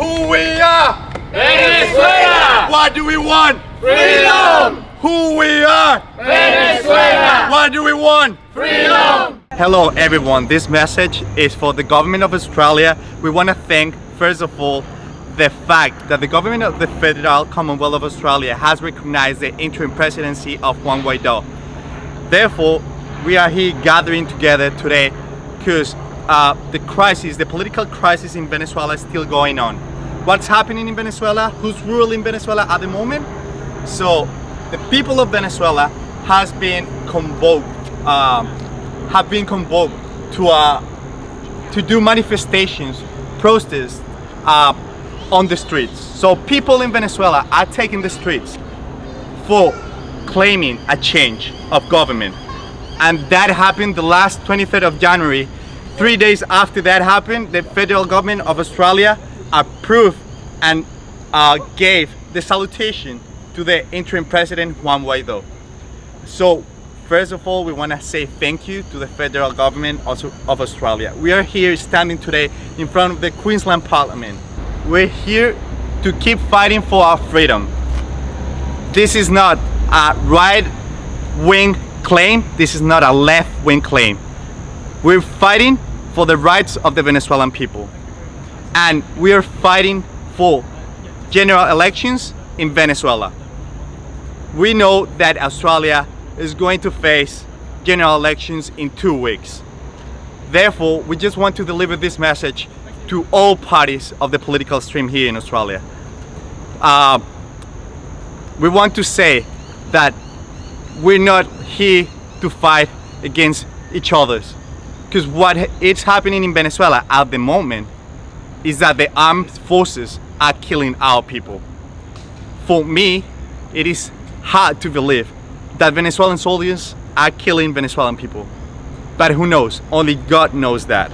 Who we are? Venezuela! What do we want? Freedom! Who we are? Venezuela! What do we want? Freedom! Hello everyone, this message is for the government of Australia. We want to thank, first of all, the fact that the government of the Federal Commonwealth of Australia has recognized the interim presidency of Juan Guaidó. Therefore, we are here gathering together today because the political crisis in Venezuela is still going on. What's happening in Venezuela? Who's ruling Venezuela at the moment? So, the people of Venezuela have been convoked to do manifestations, protests on the streets. So people in Venezuela are taking the streets for claiming a change of government. And that happened the last 23rd of January. 3 days after that happened, the federal government of Australia approved and gave the salutation to the interim president Juan Guaidó. So first of all, we want to say thank you to the federal government of Australia. We are here standing today in front of the Queensland Parliament. We're here to keep fighting for our freedom. This is not a right-wing claim. This is not a left-wing claim. We're fighting for the rights of the Venezuelan people. And we are fighting for general elections in Venezuela. We know that Australia is going to face general elections in 2 weeks. Therefore, we just want to deliver this message to all parties of the political stream here in Australia. We want to say that we're not here to fight against each other, because what is happening in Venezuela at the moment is that the armed forces are killing our people. For me, it is hard to believe that Venezuelan soldiers are killing Venezuelan people. But who knows? Only God knows that.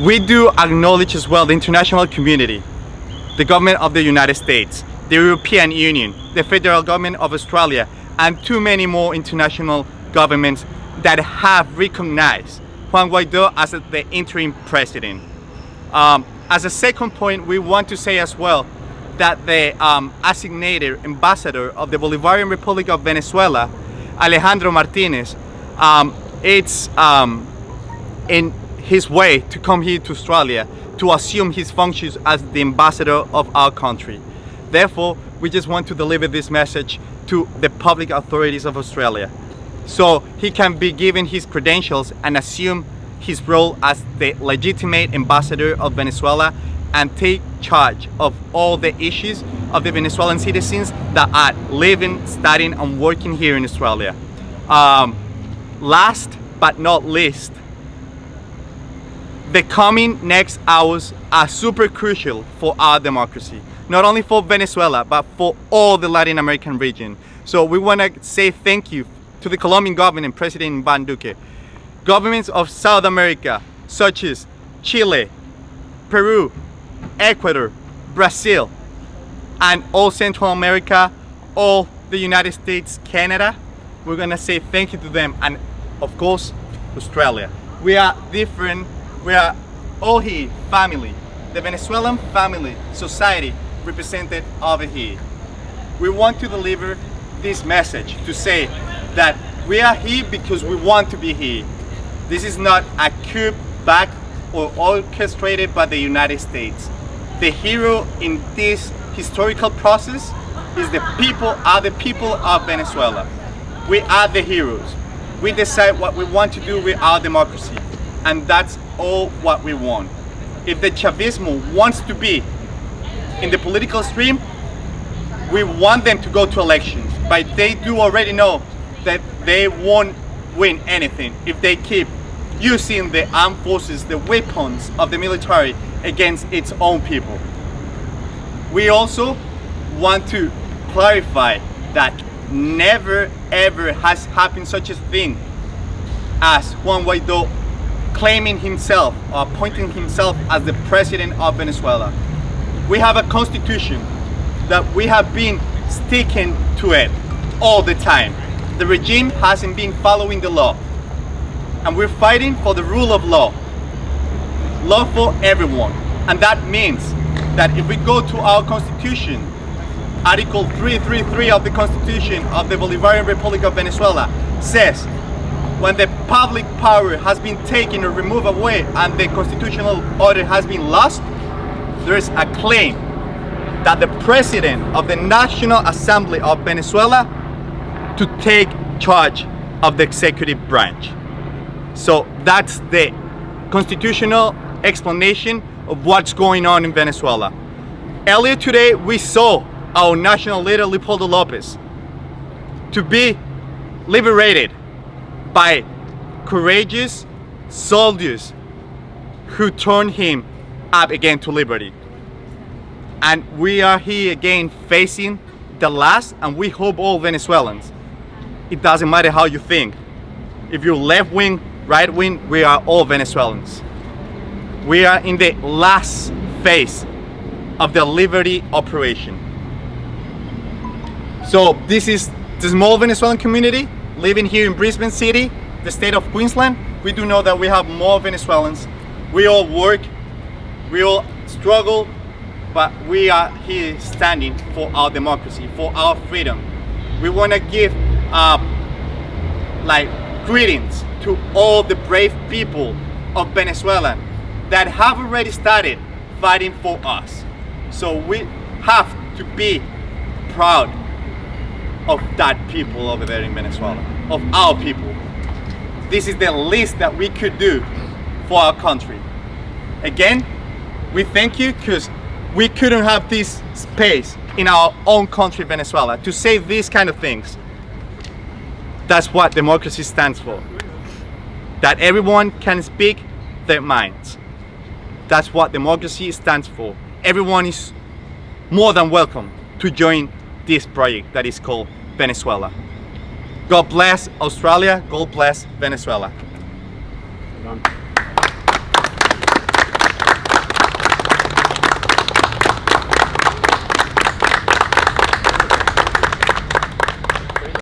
We do acknowledge as well the international community, the government of the United States, the European Union, the federal government of Australia, and too many more international governments that have recognized Juan Guaidó as the interim president. As a second point, we want to say as well that the assigned ambassador of the Bolivarian Republic of Venezuela, Alejandro Martinez, it's in his way to come here to Australia to assume his functions as the ambassador of our country. Therefore, we just want to deliver this message to the public authorities of Australia, so he can be given his credentials and assume his role as the legitimate ambassador of Venezuela and take charge of all the issues of the Venezuelan citizens that are living, studying and working here in Australia. Last but not least, the coming next hours are super crucial for our democracy, not only for Venezuela but for all the Latin American region. So we want to say thank you to the Colombian government and President Iván Duque, governments of South America such as Chile, Peru, Ecuador, Brazil, and all Central America, all the United States, Canada. We're gonna say thank you to them, and of course Australia. We are different, we are all here, family, the Venezuelan family society represented over here. We want to deliver this message to say that we are here because we want to be here. This is not a coup backed or orchestrated by the United States. The hero in this historical process is the people of Venezuela. We are the heroes. We decide what we want to do with our democracy, and that's all what we want. If the Chavismo wants to be in the political stream, we want them to go to elections, but they do already know that they won't win anything if they keep using the armed forces, the weapons of the military against its own people. We also want to clarify that never ever has happened such a thing as Juan Guaidó claiming himself or appointing himself as the president of Venezuela. We have a constitution that we have been sticking to it all the time. The regime hasn't been following the law, and we're fighting for the rule of law for everyone, and that means that if we go to our constitution, Article 333 of the Constitution of the Bolivarian Republic of Venezuela says, when the public power has been taken or removed away and the constitutional order has been lost, there is a claim that the President of the National Assembly of Venezuela to take charge of the executive branch. So that's the constitutional explanation of what's going on in Venezuela. Earlier today, we saw our national leader, Leopoldo Lopez, to be liberated by courageous soldiers who turned him up again to liberty. And we are here again facing the last, and we hope all Venezuelans, it doesn't matter how you think. If you're left wing, right wing, we are all Venezuelans. We are in the last phase of the liberty operation. So this is the small Venezuelan community living here in Brisbane City, the state of Queensland. We do know that we have more Venezuelans. We all work, we all struggle, but we are here standing for our democracy, for our freedom. We want to give greetings to all the brave people of Venezuela that have already started fighting for us. So we have to be proud of that people over there in Venezuela, of our people. This is the least that we could do for our country. Again, we thank you, because we couldn't have this space in our own country, Venezuela, to say these kind of things. That's what democracy stands for. That everyone can speak their minds. That's what democracy stands for. Everyone is more than welcome to join this project that is called Venezuela. God bless Australia, God bless Venezuela.